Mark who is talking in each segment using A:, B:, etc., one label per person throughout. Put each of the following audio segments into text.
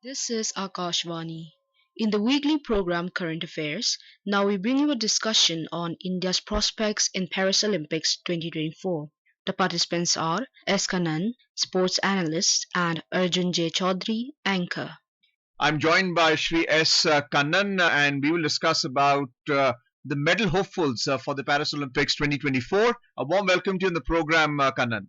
A: This is Akashvani. In the weekly program Current Affairs, now we bring you a discussion on India's prospects in Paris Olympics 2024. The participants are S. Kannan, sports analyst, and Arjun J. Chaudhary, anchor.
B: I'm joined by Shri S. Kannan, and we will discuss about the medal hopefuls for the Paris Olympics 2024. A warm welcome to you in the program, Kannan.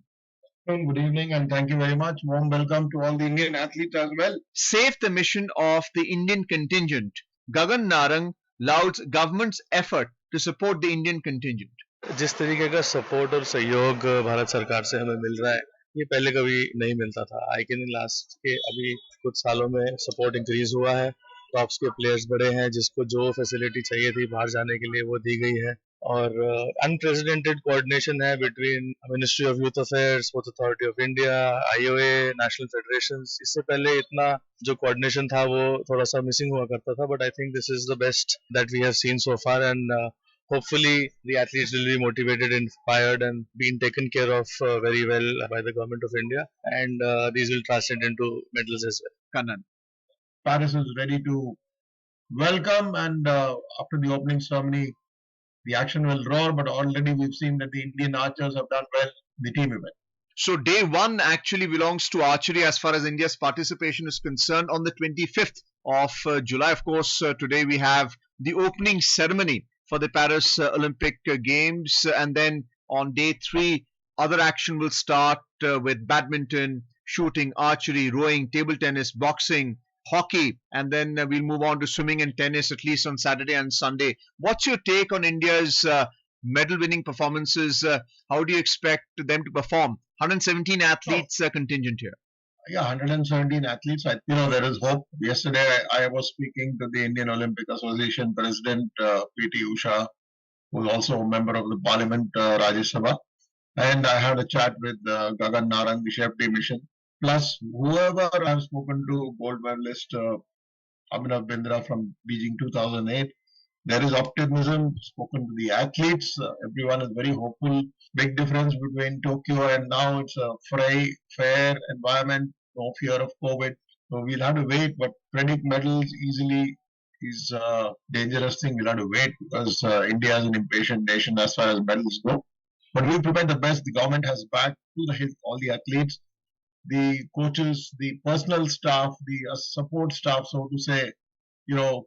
C: Good evening and thank you very much. Warm welcome to all the Indian athletes as well.
B: Safe the mission of the Indian contingent. Gagan Narang lauds government's effort to support the Indian contingent.
D: जिस तरीके का support और सहयोग भारत सरकार से हमें मिल रहा है ये पहले कभी नहीं मिलता था। आई कैन लास्ट के अभी कुछ सालों में सपोर्ट इंक्रीज हुआ है। टॉप्स के प्लेयर्स बड़े हैं, जिसको जो फैसिलिटी चाहिए थी बाहर जाने के लिए वो दी गई है और अनप्रेसिडेंटेड कोऑर्डिनेशन है between ministry of youth affairs, sports authority of India, IOA, national federations. इससे पहले इतना जो कोऑर्डिनेशन था वो थोड़ा सा मिसिंग हुआ करता था, but I think this is the best that we have seen so far and hopefully the athletes will be motivated, inspired and being taken care of very well by the government of India, and these will translate into medals as well.
B: Kannan.
C: Paris is ready to welcome and after the opening ceremony the action will roar, but already we've seen that the Indian archers have done well in the team event.
B: So day one actually belongs to archery as far as India's participation is concerned on the 25th of July. Of course, today we have the opening ceremony for the Paris Olympic Games, and then on day 3 other action will start with badminton, shooting, archery, rowing, table tennis, boxing, hockey, and then we'll move on to swimming and tennis at least on Saturday and Sunday. What's your take on India's medal winning performances? How do you expect them to perform? 117 athletes contingent here.
C: Yeah, 117 athletes. There is hope. Yesterday, I was speaking to the Indian Olympic Association President P.T. Usha, who is also a member of the Parliament, Rajya Sabha, and I had a chat with Gagan Narang, the chef de mission. Plus, whoever I've spoken to, gold medalist Abhinav Bindra from Beijing 2008. There is optimism. Spoken to the athletes. Everyone is very hopeful. Big difference between Tokyo and now. It's a free, fair environment. No fear of COVID. So we'll have to wait. But predict medals easily is a dangerous thing. We'll have to wait because India is an impatient nation as far as medals go. But we'll prepare the best. The government has backed to the hilt all the athletes, the coaches, the personal staff, the support staff, so to say.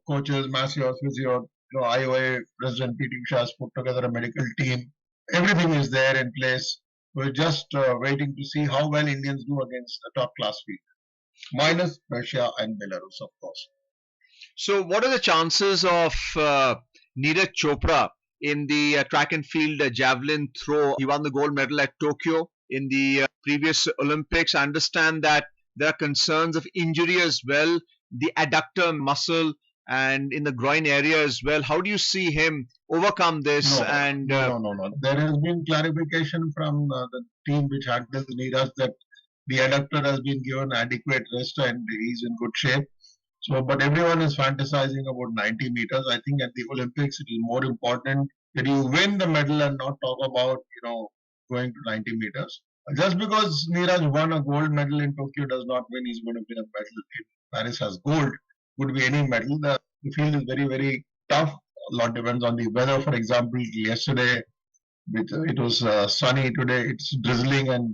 C: Coaches, masseurs, physio. IOA President P.T. Usha has put together a medical team. Everything is there in place. We're just waiting to see how well Indians do against a top class field, minus Russia and Belarus, of course.
B: So, what are the chances of Neeraj Chopra in the track and field javelin throw? He won the gold medal at Tokyo in the previous Olympics. I understand that there are concerns of injury as well, the adductor muscle and in the groin area as well. How do you see him overcome this?
C: No. There has been clarification from the team which handles Neeraj that the adductor has been given adequate rest and he's in good shape. So, but everyone is fantasizing about 90 meters. I think at the Olympics it is more important that you win the medal and not talk about going to 90 meters. Just because Neeraj won a gold medal in Tokyo does not mean he's going to win a medal in Paris has gold. Could be any medal. The field is very, very tough. A lot depends on the weather. For example, yesterday it was sunny. Today it's drizzling, and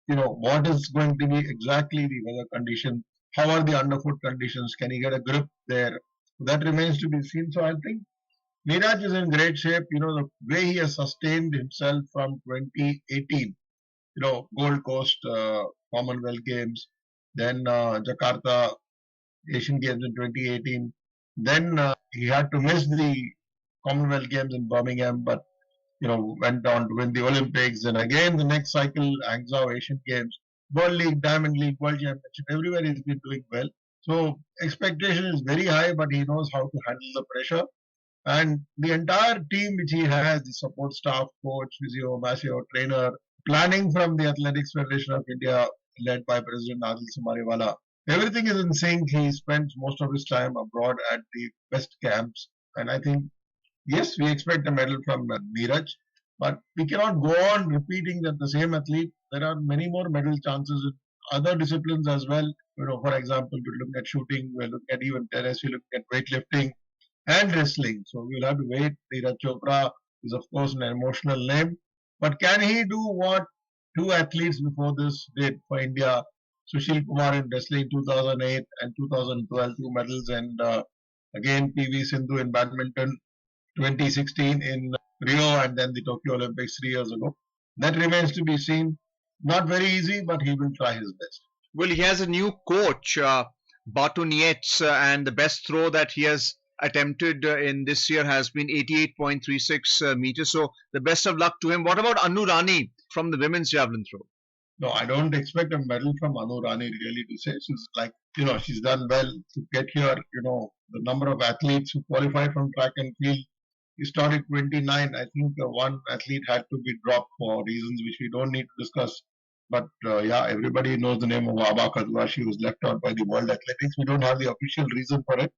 C: what is going to be exactly the weather condition? How are the underfoot conditions? Can he get a grip there? That remains to be seen. So I think Neeraj is in great shape. The way he has sustained himself from 2018. Gold Coast Commonwealth Games, then Jakarta Asian Games in 2018. Then he had to miss the Commonwealth Games in Birmingham, but went on to win the Olympics. And again, the next cycle, Hangzhou Asian Games, World League, Diamond League, World Championship, everywhere he's been doing well. So expectation is very high, but he knows how to handle the pressure. And the entire team which he has, the support staff, coach, physio, masseur, trainer, planning from the Athletics Federation of India, led by President Adil Samariwala, everything is in sync. He spends most of his time abroad at the best camps. And I think, yes, we expect a medal from Neeraj. But we cannot go on repeating that the same athlete. There are many more medal chances in other disciplines as well. For example, we look at shooting, we look at even tennis, we look at weightlifting and wrestling. So we'll have to wait. Neeraj Chopra is of course an emotional name, but can he do what two athletes before this did for India? Sushil Kumar in wrestling 2008 and 2012, 2 medals, and again PV Sindhu in badminton 2016 in Rio, and then the Tokyo Olympics 3 years ago. That remains to be seen. Not very easy, but he will try his best.
B: Well, he has a new coach, Batu Nietz, and the best throw that he has attempted in this year has been 88.36 meters. So the best of luck to him. What about Anu Rani from the women's javelin throw?
C: No, I don't expect a medal from Anu Rani really to say. She's like, she's done well to get here. The number of athletes who qualified from track and field, historic 29. I think one athlete had to be dropped for reasons which we don't need to discuss. But yeah, everybody knows the name of Aba Kadwa. She was left out by the World Athletics. We don't have the official reason for it.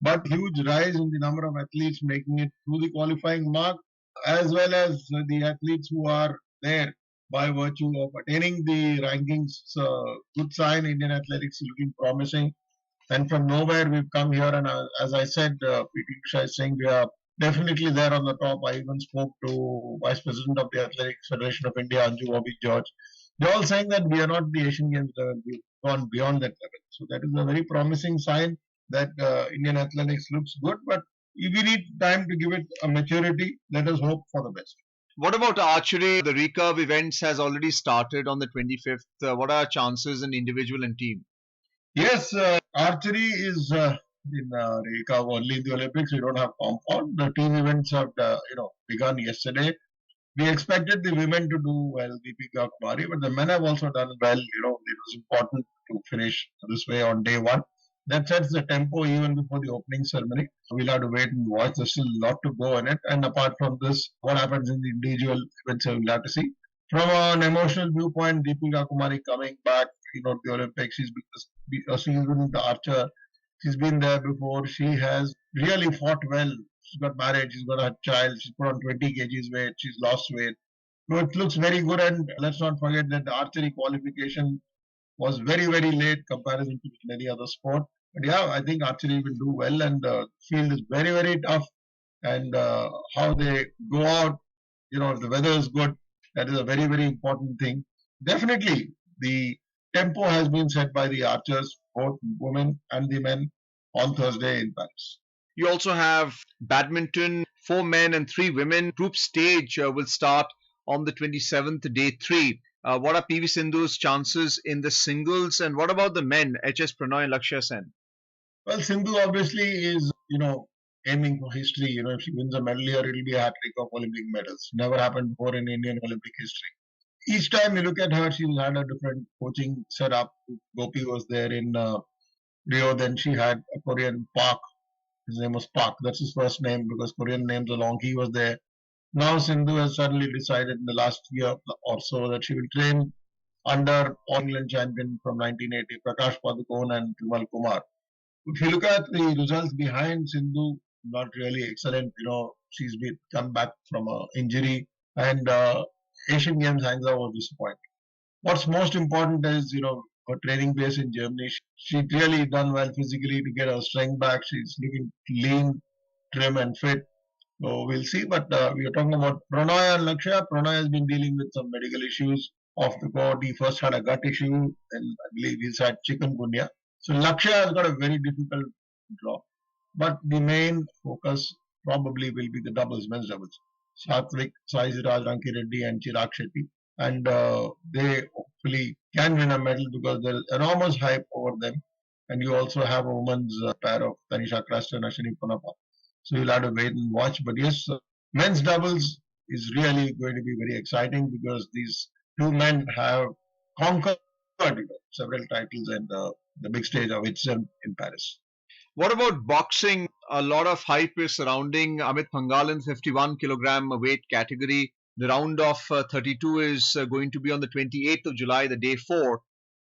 C: But huge rise in the number of athletes making it through the qualifying mark, as well as the athletes who are there by virtue of attaining the rankings. Good sign. Indian athletics is looking promising. And from nowhere, we've come here. And as I said, PT Usha is saying we are definitely there on the top. I even spoke to Vice President of the Athletics Federation of India, Anju Bobby George. They're all saying that we are not the Asian Games level. We've gone beyond that level. So that is a very promising sign that Indian athletics looks good. But if we need time to give it a maturity, let us hope for the best.
B: What about archery? The recurve events has already started on the 25th. What are our chances in individual and team?
C: Yes, archery is in recurve only in the Olympics. We don't have compound. The team events have begun yesterday. We expected the women to do well, Deepika Kumari, but the men have also done well. It was important to finish this way on day one. That sets the tempo even before the opening ceremony. We'll have to wait and watch. There's still a lot to go in it. And apart from this, what happens in the individual events, we'll have to see. From an emotional viewpoint, Deepika Kumari coming back, to the Olympics, she's been the archer. She's been there before. She has really fought well. She's got married. She's got a child. She's put on 20 kgs weight. She's lost weight. So it looks very good. And let's not forget that the archery qualification was very, very late comparison to any other sport. But yeah, I think archery will do well, and the field is very, very tough. And how they go out, if the weather is good, that is a very, very important thing. Definitely, the tempo has been set by the archers, both women and the men, on Thursday in Paris.
B: You also have badminton, 4 men and 3 women. Group stage will start on the 27th, day 3. What are PV Sindhu's chances in the singles, and what about the men, HS Prannoy and Lakshya Sen?
C: Well, Sindhu obviously is, aiming for history. If she wins a medal here, it will be a hat-trick of Olympic medals. Never happened before in Indian Olympic history. Each time you look at her, she's had a different coaching setup. Gopi was there in Rio, then she had a Korean Park. His name was Park. That's his first name because Korean names are long. He was there. Now Sindhu has suddenly decided in the last year or so that she will train under England champion from 1980, Prakash Padukone and Vimal Kumar. If you look at the results behind Sindhu, not really excellent. She's come back from an injury, and Asian Games Hangzhou was disappointing. What's most important is, her training base in Germany. She really done well physically to get her strength back. She's looking lean, trim, and fit. So we'll see. But we are talking about Prannoy and Lakshya. Prannoy has been dealing with some medical issues off the court. He first had a gut issue, and I believe he's had chikungunya. So Lakshya has got a very difficult draw. But the main focus probably will be the doubles, men's doubles. Satvik, Saisiraj, Ranki Reddy, and Chirag Shetty. And they hopefully can win a medal because there is enormous hype over them. And you also have a women's pair of Tanisha Krasta and Ashwini Ponnappa. So you'll have to wait and watch. But yes, men's doubles is really going to be very exciting because these two men have conquered several titles and the big stage of itself in Paris.
B: What about boxing? A lot of hype is surrounding Amit Pangal in 51 kilogram weight category. The round of 32 is going to be on the 28th of July, the day 4.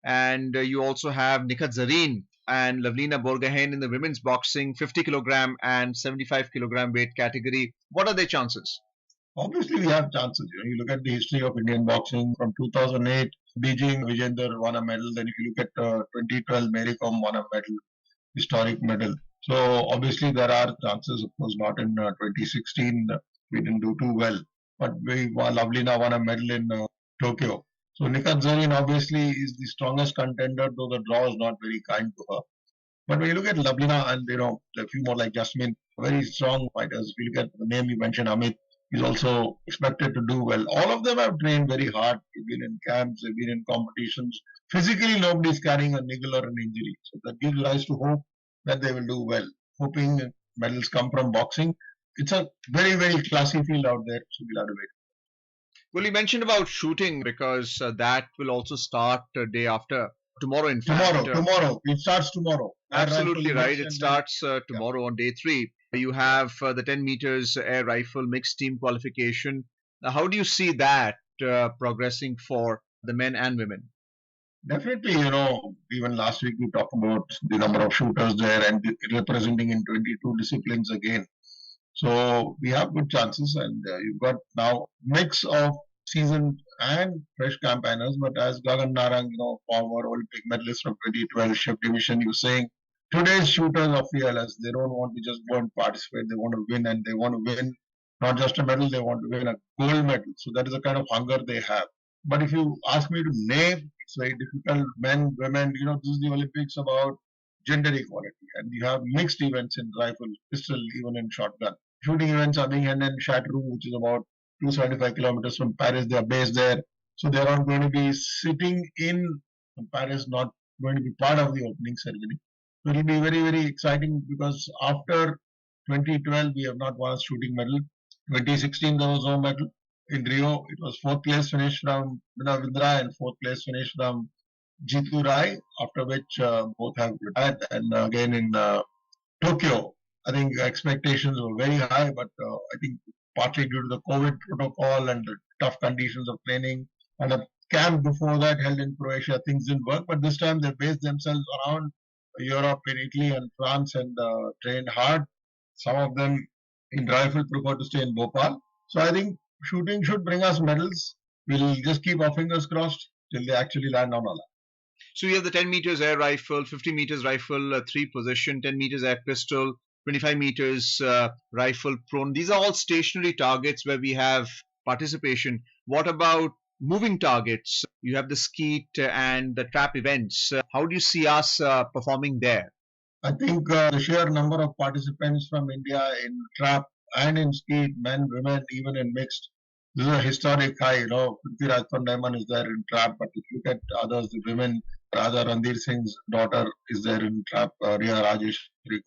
B: And you also have Nikhat Zareen and Lavlina Borgohain in the women's boxing 50 kilogram and 75 kilogram weight category. What are their chances?
C: Obviously, we have chances. You look at the history of Indian boxing from 2008. Beijing, Vijender won a medal. Then if you look at 2012, Mary Kom won a medal, historic medal. So obviously there are chances. Of course, not in 2016. We didn't do too well, but Lavlina won a medal in Tokyo. So Nikat Zareen obviously is the strongest contender, though the draw is not very kind to her. But when you look at Lavlina and a few more like Jasmine, very strong fighters. If you look at the name you mentioned, Amit, is also expected to do well. All of them have trained very hard. They've been in camps, they've been in competitions. Physically, nobody is carrying a niggle or an injury. So that gives rise to hope that they will do well. Hoping medals come from boxing. It's a very, very classy field out there. So we'll have to wait.
B: Well, you mentioned about shooting because that will also start day after. Tomorrow, in fact.
C: Tomorrow. It starts tomorrow.
B: Absolutely right. It starts tomorrow on day 3. You have the 10 meters air rifle mixed team qualification. How do you see that progressing for the men and women?
C: Definitely, even last week we talked about the number of shooters there and representing in 22 disciplines again. So we have good chances, and you've got now mix of seasoned and fresh campaigners. But as Gagan Narang, former Olympic medalist from 2012 shift division, you're saying today's shooters are fearless. They don't want to just go and participate. They want to win, and they want to win not just a medal. They want to win a gold medal. So that is the kind of hunger they have. But if you ask me to name, it's very difficult. Men, women, this is the Olympics about gender equality, and you have mixed events in rifle, pistol, even in shotgun. Shooting events are being held in Chaudhary, which is about 275 kilometers from Paris. They are based there. So they are not going to be sitting in Paris, not going to be part of the opening ceremony. So it will be very, very exciting because after 2012, we have not won a shooting medal. 2016, there was no medal. In Rio, it was 4th place finish from Vindra and 4th place finish from Jitu Rai, after which both have retired. And again in Tokyo, I think expectations were very high, but I think partly due to the COVID protocol and the tough conditions of training and a camp before that held in Croatia, things didn't work. But this time they based themselves around Europe, in Italy and France, and trained hard. Some of them in rifle prefer to stay in Bhopal. So I think shooting should bring us medals. We'll just keep our fingers crossed till they actually land on our lap.
B: So you have the 10 meters air rifle, 50 meters rifle, 3 position, 10 meters air pistol, 25 meters rifle prone. These are all stationary targets where we have participation. What about moving targets? You have the skeet and the trap events. How do you see us performing there?
C: I think the sheer number of participants from India in trap and in skeet, men, women, even in mixed, this is a historic high. Prithviraj Pandaiman is there in trap, but if you look at others, the women, Raja Randir Singh's daughter is there in trap, Riya Rajesh,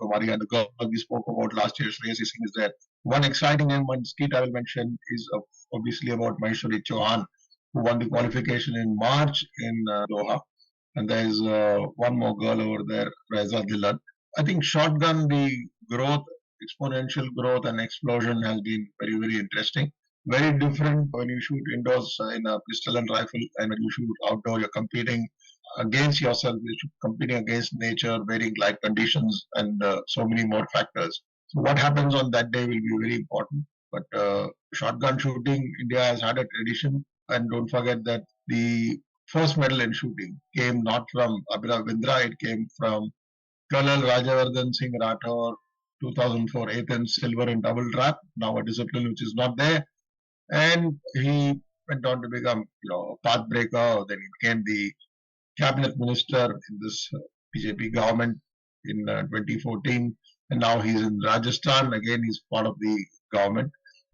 C: Kumari, and the girl we spoke about last year, Shreyasi Singh is there. One exciting name on skeet I will mention is obviously about Maheshwari Chauhan, who won the qualification in March in Doha. And there is one more girl over there, Reza Dillan. I think shotgun, the growth, exponential growth and explosion has been very, very interesting. Very different when you shoot indoors in a pistol and rifle, and when you shoot outdoor, you're competing against yourself, you're competing against nature, varying light conditions, and so many more factors. So what happens on that day will be very important. But shotgun shooting, India has had a tradition, and don't forget that the first medal in shooting came not from Abhinav Vindra, it came from Colonel Rajavardhan Singh Rathore, 2004 Athens silver in double trap, now a discipline which is not there. And he went on to become, a pathbreaker. Then he became the cabinet minister in this BJP government in 2014. And now he's in Rajasthan. Again, he's part of the government.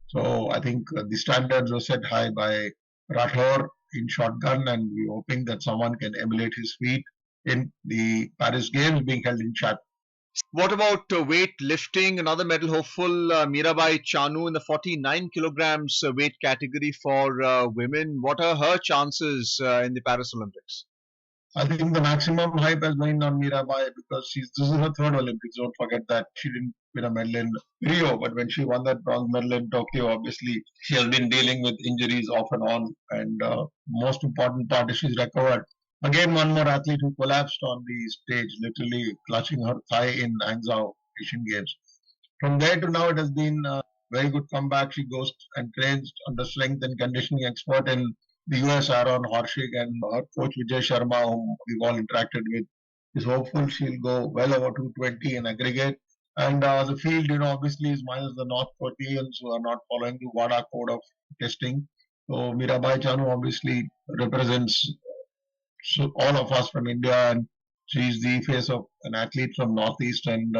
C: So I think the standards were set high by Rathore in shotgun, and we're hoping that someone can emulate his feat in the Paris Games being held in Chad.
B: What about weightlifting? Another medal hopeful, Mirabai Chanu in the 49 kilograms weight category for women. What are her chances in the Paris Olympics?
C: I think the maximum hype has been on Mirabai because this is her third Olympics. Don't forget that she didn't win a medal in Rio, but when she won that bronze medal in Tokyo, obviously she has been dealing with injuries off and on. And most important part is she's recovered. Again, one more athlete who collapsed on the stage, literally clutching her thigh in Hangzhou Asian Games. From there to now, it has been a very good comeback. She goes and trains under strength and conditioning expert in the US Aaron Horshig and her coach Vijay Sharma, whom we've all interacted with, is hopeful she'll go well over 220 in aggregate. And the field, obviously is minus the North Koreans who are not following the WADA code of testing. So Mirabai Chanu obviously represents all of us from India, and she's the face of an athlete from Northeast, and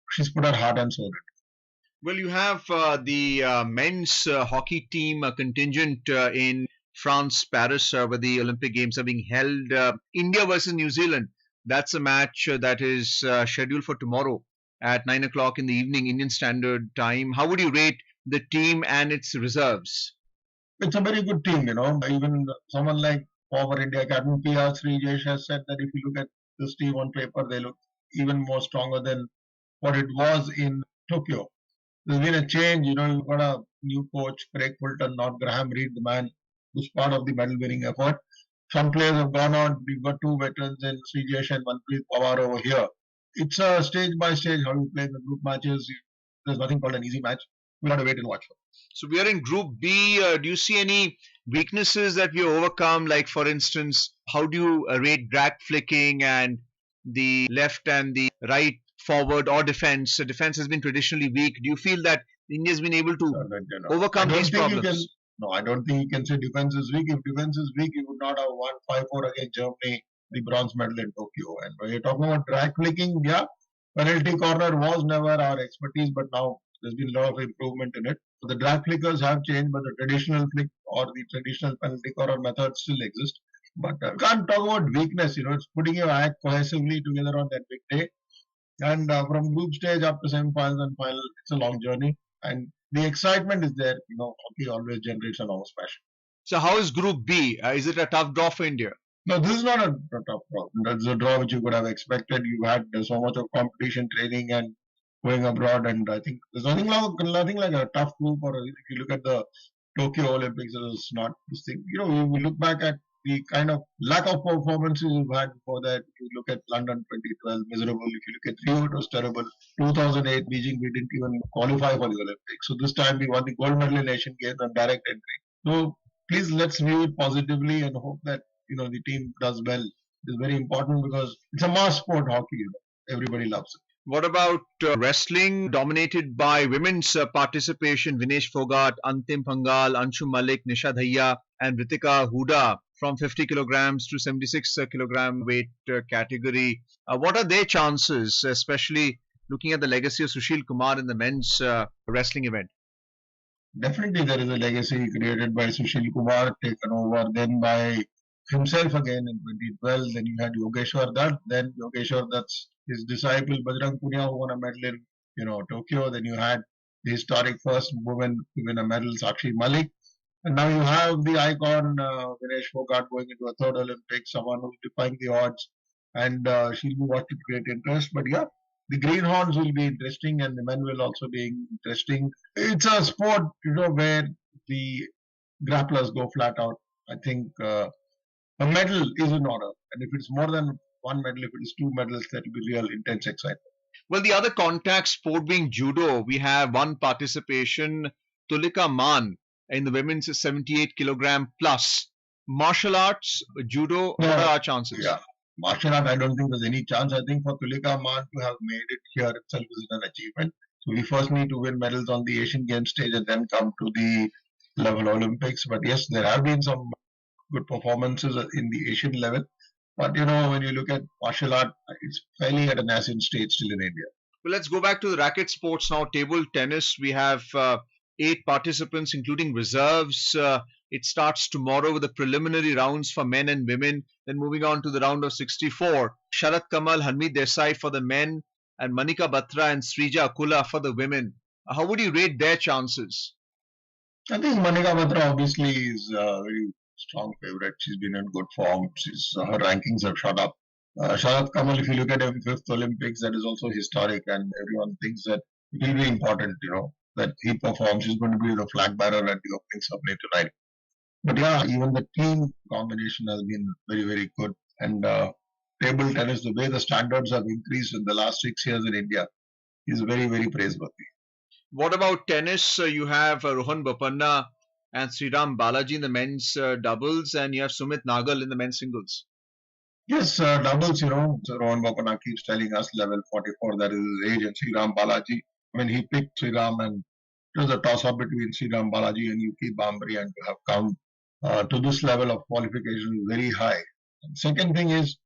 C: she's put her heart and soul into it.
B: Well, you have the men's hockey team contingent in France, Paris, where the Olympic Games are being held. India versus New Zealand. That's a match that is scheduled for tomorrow at 9 o'clock in the evening, Indian Standard Time. How would you rate the team and its reserves?
C: It's a very good team, Even someone like former India captain PR Srijesh has said that if you look at this team on paper, they look even more stronger than what it was in Tokyo. There's been a change, you've got a new coach, Craig Fulton, not Graham Reed, the man who's part of the medal winning effort. Some players have gone out. We've got two veterans in Srijesh and Manpreet Pawar over here. It's a stage by stage how you play the group matches. There's nothing called an easy match. We'll have to wait and watch for.
B: So we are in Group B. Do you see any weaknesses that we overcome? Like, for instance, how do you rate drag flicking and the left and the right forward or defense? Defense has been traditionally weak. Do you feel that India has been able to overcome these problems?
C: I don't think you can say defense is weak. If defense is weak, you would not have won 5-4 against Germany, the bronze medal in Tokyo. And when you're talking about drag flicking, penalty corner was never our expertise, but now there's been a lot of improvement in it. So the drag flickers have changed, but the traditional flick or the traditional penalty corner method still exist. But you can't talk about weakness. It's putting your act cohesively together on that big day. And from group stage up to semi-finals and final, it's a long journey. And the excitement is there. Hockey always generates enormous passion.
B: So how is Group B? Is it a tough draw for India?
C: No, this is not a tough draw. That's a draw which you could have expected. You had so much of competition, training, and going abroad. And I think there's nothing like a tough group. Or if you look at the Tokyo Olympics, it was not this thing. We look back at the kind of lack of performances we've had before that. If you look at London 2012, miserable. If you look at Rio, it was terrible. 2008, Beijing, we didn't even qualify for the Olympics. So this time we won the gold medal in Asian Games on direct entry. So please let's view it positively and hope that the team does well. It's very important because it's a mass sport, hockey. Everybody loves it.
B: What about wrestling dominated by women's participation? Vinesh Fogart, Antim Pangal, Anshu Malik, Nisha Dhaya and Ritika Huda from 50 kilograms to 76 kilogram weight category. What are their chances, especially looking at the legacy of Sushil Kumar in the men's wrestling event?
C: Definitely there is a legacy created by Sushil Kumar, taken over then by himself again in 2012. Then you had Yogeshwar Dutt. Then Yogeshwar Dutt's his disciple Bajrang Punia, who won a medal in Tokyo. Then you had the historic first woman to win a medal, Sakshi Malik. And now you have the icon Vinesh Fogart going into a third Olympics, someone who's defying the odds, and she'll be watched with great interest. But the greenhorns will be interesting, and the men will also be interesting. It's a sport, where the grapplers go flat out. I think a medal is in order, and if it's more than one medal, if it is two medals, that will be real intense excitement.
B: Well, the other contact sport being judo, we have one participation, Tulika Man, in the women's 78 kilogram plus. Martial arts, judo, what are our chances?
C: Martial art, I don't think there's any chance. I think for Tulika Man to have made it here itself is an achievement. So we first need to win medals on the Asian Games stage and then come to the level Olympics. But yes, there have been some good performances in the Asian level. But when you look at martial art, it's fairly at a nascent stage still in India.
B: Well, let's go back to the racket sports now. Table tennis, we have 8 participants, including reserves. It starts tomorrow with the preliminary rounds for men and women. Then moving on to the round of 64. Sharat Kamal, Hanmeet Desai for the men, and Manika Batra and Srija Akula for the women. How would you rate their chances?
C: I think Manika Batra obviously is a very strong favorite. She's been in good form. Her rankings have shot up. Sharat Kamal, if you look at him, 5th Olympics, that is also historic, and everyone thinks that it will be important, that he performs. He's going to be the flag bearer at the opening ceremony tonight. But even the team combination has been very, very good. And table tennis, the way the standards have increased in the last 6 years in India, is very, very praiseworthy.
B: What about tennis? You have Rohan Bopanna and Sriram Balaji in the men's doubles, and you have Sumit Nagal in the men's singles.
C: Yes, doubles, so Rohan Bopana keeps telling us level 44, that is his age, and Sriram Balaji. When he picked Sriram, and it was a toss-up between Sriram Balaji and UP Bambari, and to have come to this level of qualification is very high. And second thing is,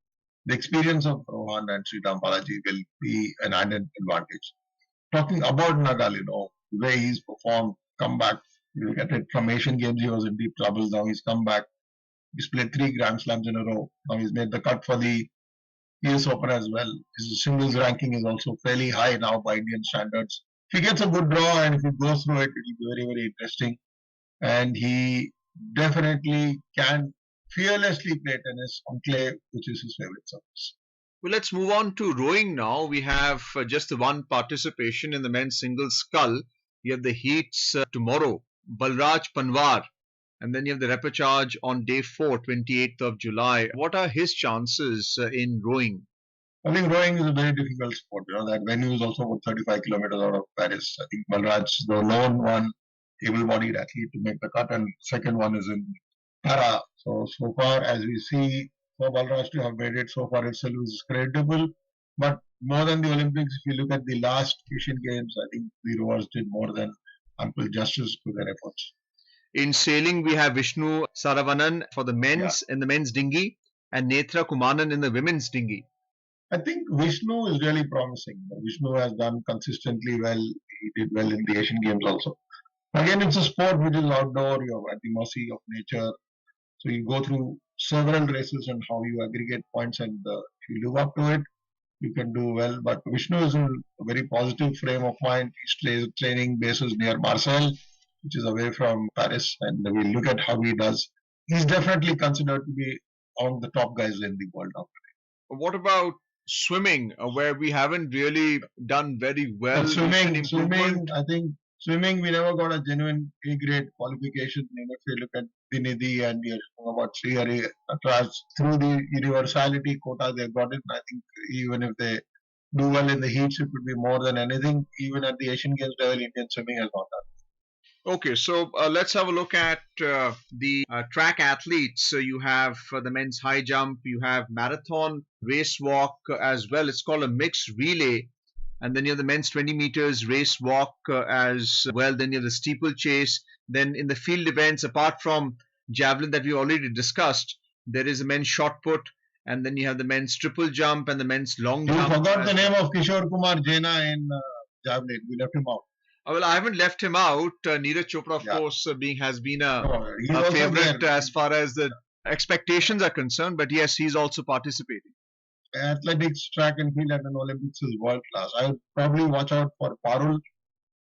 C: the experience of Rohan and Sriram Balaji will be an added advantage. Talking about Nagal, the way he's performed, come back, you look at it from Asian Games, he was in deep trouble. Now he's come back. He's played 3 Grand Slams in a row. Now he's made the cut for the US Open as well. His singles ranking is also fairly high now by Indian standards. If he gets a good draw and if he goes through it, it will be very, very interesting. And he definitely can fearlessly play tennis on clay, which is his favorite surface.
B: Well, let's move on to rowing now. We have just the one participation in the men's singles scull. You have the heats tomorrow, Balraj Panwar, and then you have the repechage on day 4, 28th of July. What are his chances in rowing?
C: I think rowing is a very difficult sport. That venue is also about 35 kilometers out of Paris. I think Balraj, the lone one, able-bodied athlete to make the cut, and second one is in Para. So far as we see, for Balraj to have made it so far itself is credible. But more than the Olympics, if you look at the last Asian Games, I think the rowers did more than ample justice to their efforts.
B: In sailing, we have Vishnu Saravanan for the men's in the men's dinghy, and Netra Kumaran in the women's dinghy.
C: I think Vishnu is really promising. Vishnu has done consistently well. He did well in the Asian Games also. Again, it's a sport which is outdoor. You're at the mercy of nature. So you go through several races and how you aggregate points, and if you live up to it, you can do well. But Vishnu is in a very positive frame of mind. He's training bases near Marseille, which is away from Paris, and we look at how he does. He's definitely considered to be among the top guys in the world now.
B: What about swimming, where we haven't really done very well?
C: Swimming, I think swimming, we never got a genuine A-grade qualification. If you look at Dinidhi and you're about Srihari, through the universality quota they got it. I think even if they do well in the heats, it would be more than anything. Even at the Asian Games level, Indian swimming has not done.
B: Okay, so let's have a look at the track athletes. So you have the men's high jump, you have marathon, race walk as well. It's called a mixed relay. And then you have the men's 20 meters race walk as well. Then you have the steeplechase. Then in the field events, apart from javelin that we already discussed, there is a men's shot put. And then you have the men's triple jump and the men's long jump.
C: You forgot the name of Kishore Kumar Jaina in javelin. We left him out.
B: Well, I haven't left him out. Neeraj Chopra, of course, has been a favorite as far as the expectations are concerned. But yes, he's also participating.
C: Athletics, track and field at an Olympics is world class. I would probably watch out for Parul.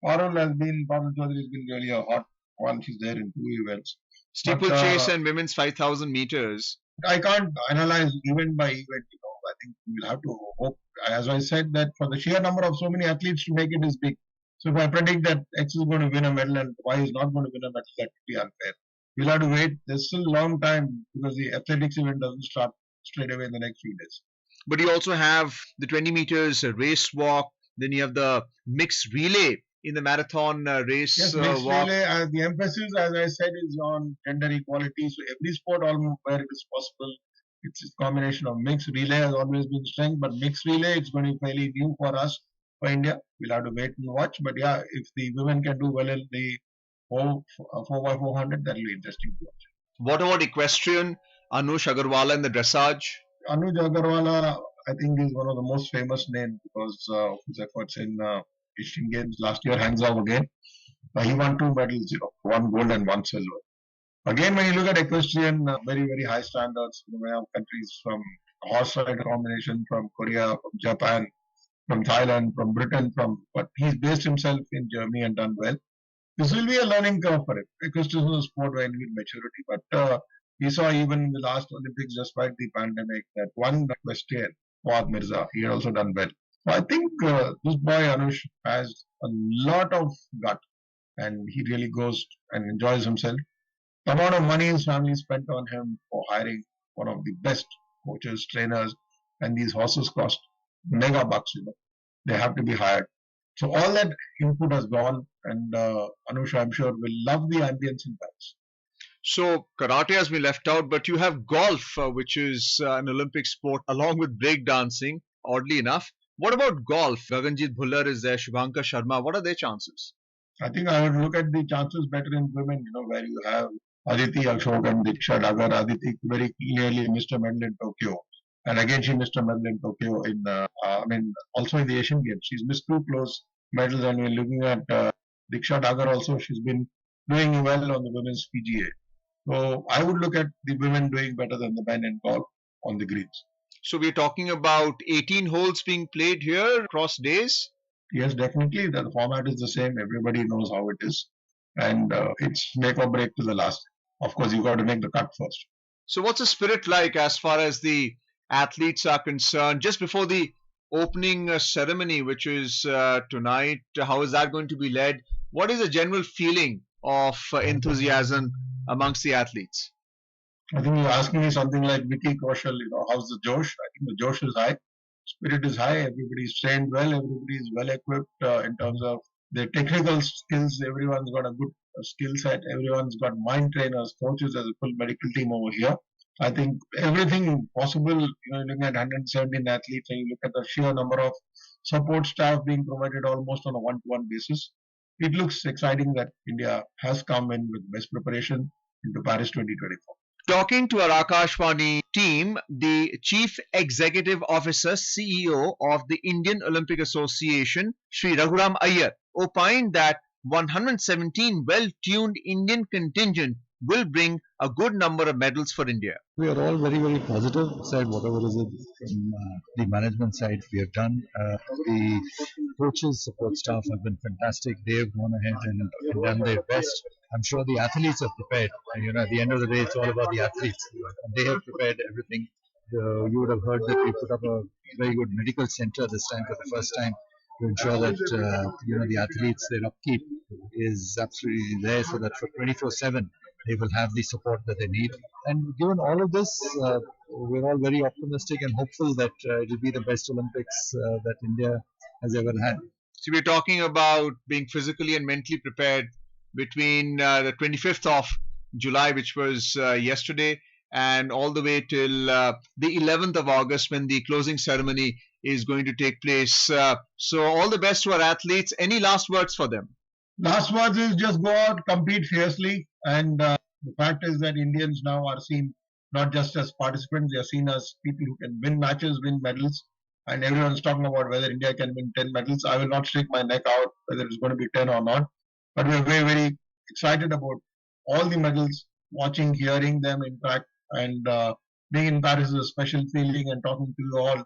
C: Parul Chaudhary has been really a hot one. She's there in 2 events.
B: Steeplechase and women's 5,000 meters.
C: I can't analyze event by event. I think we'll have to hope. As I said, that for the sheer number of so many athletes to make it is big. So if I predict that X is going to win a medal and Y is not going to win a medal, that would be unfair. We'll have to wait. There's still a long time because the athletics event doesn't start straight away in the next few days.
B: But you also have the 20 meters race walk. Then you have the mixed relay in the marathon race
C: mixed
B: walk.
C: Relay, the emphasis, as I said, is on gender equality. So every sport, almost where it is possible, it's a combination of mixed relay has always been strength, but mixed relay, it's going to be fairly new for us, for India. We'll have to wait and watch. But yeah, if the women can do well in the 4x400, that'll be interesting to watch.
B: What about equestrian? Anush Agarwala in the dressage?
C: Anuj Agarwala, I think, is one of the most famous names because of his efforts in Asian Games last year, hands off again. He won 2 medals, 1 gold and 1 silver. Again, when you look at equestrian, very, very high standards. We have countries from horse ride combination, from Korea, from Japan, from Thailand, from Britain, but he's based himself in Germany and done well. This will be a learning curve for him. Equestrian is a sport where you need maturity, but we saw even in the last Olympics, despite the pandemic, that one equestrian, Fawad Mirza, he had also done well. So I think this boy Anush has a lot of gut, and he really goes and enjoys himself. The amount of money his family spent on him for hiring one of the best coaches, trainers, and these horses cost mega bucks. They have to be hired. So all that input has gone, and Anusha, I'm sure, will love the ambience in Paris.
B: So karate has been left out, but you have golf, which is an Olympic sport along with breakdancing, oddly enough. What about golf? Gaganjeet Bhullar is there, Shubhankar Sharma. What are their chances?
C: I think I would look at the chances better in women, where you have Aditi Ashok and Diksha Dagar. Aditi very clearly missed a medal in Tokyo. And again, she missed a medal in Tokyo also in the Asian Games. She's missed 2 close medals, and we're looking at Diksha Dagar also. She's been doing well on the women's PGA. So I would look at the women doing better than the men in golf on the greens.
B: So we're talking about 18 holes being played here across days?
C: Yes, definitely. The format is the same. Everybody knows how it is. And it's make or break to the last. Of course, you got to make the cut first.
B: So what's the spirit like as far as the athletes are concerned? Just before the opening ceremony, which is tonight, how is that going to be led? What is the general feeling of enthusiasm amongst the athletes?
C: I think you're asking me something like Vicky Kaushal, how's the Josh? I think the Josh is high. Spirit is high. Everybody's trained well. Everybody's well equipped in terms of their technical skills. Everyone's got a good skill set. Everyone's got mind trainers, coaches. There's a full medical team over here. I think everything possible, looking at 117 athletes, and you look at the sheer number of support staff being provided almost on a one-to-one basis. It looks exciting that India has come in with best preparation into Paris 2024.
B: Talking to our Akashvani team, the Chief Executive Officer, CEO of the Indian Olympic Association, Sri Raghuram Iyer, opined that 117 well-tuned Indian contingent will bring a good number of medals for India.
E: We are all very, very positive. Said whatever is it from the management side we have done. The coaches, support staff have been fantastic. They have gone ahead and done their best. I'm sure the athletes are prepared. At the end of the day, it's all about the athletes. And they have prepared everything. You would have heard that we put up a very good medical center this time for the first time to ensure that the athletes, their upkeep is absolutely there, so that for 24/7 they will have the support that they need. And given all of this, we're all very optimistic and hopeful that it will be the best Olympics that India has ever had.
B: So we're talking about being physically and mentally prepared between the 25th of July, which was yesterday, and all the way till the 11th of August, when the closing ceremony is going to take place. So all the best to our athletes. Any last words for them?
C: Last words is just go out, compete fiercely. And the fact is that Indians now are seen not just as participants, they are seen as people who can win matches, win medals. And everyone's talking about whether India can win 10 medals. I will not stick my neck out whether it's going to be 10 or not. But we are very, very excited about all the medals, watching, hearing them interact, and being in Paris is a special feeling, and talking to you all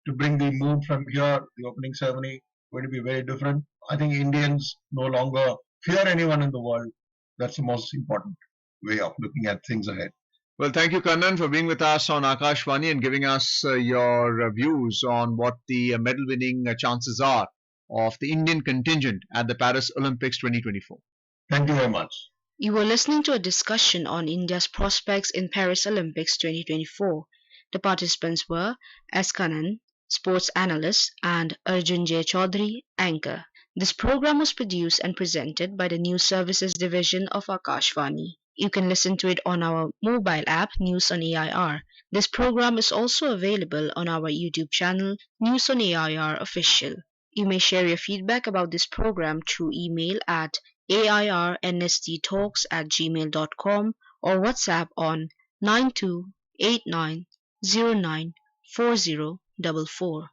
C: to bring the mood from here. The opening ceremony going to be very different. I think Indians no longer fear anyone in the world. That's the most important way of looking at things ahead.
B: Well, thank you, Kannan, for being with us on Akashvani and giving us your views on what the medal-winning chances are of the Indian contingent at the Paris Olympics 2024.
C: Thank you very much.
A: You were listening to a discussion on India's prospects in Paris Olympics 2024. The participants were S. Kannan, Sports Analyst, and Arjun J. Chaudhary, Anchor. This program was produced and presented by the News Services Division of Akashvani. You can listen to it on our mobile app, News on AIR. This program is also available on our YouTube channel, News on AIR Official. You may share your feedback about this program through email at airnsttalks@gmail.com or WhatsApp on 9289094044.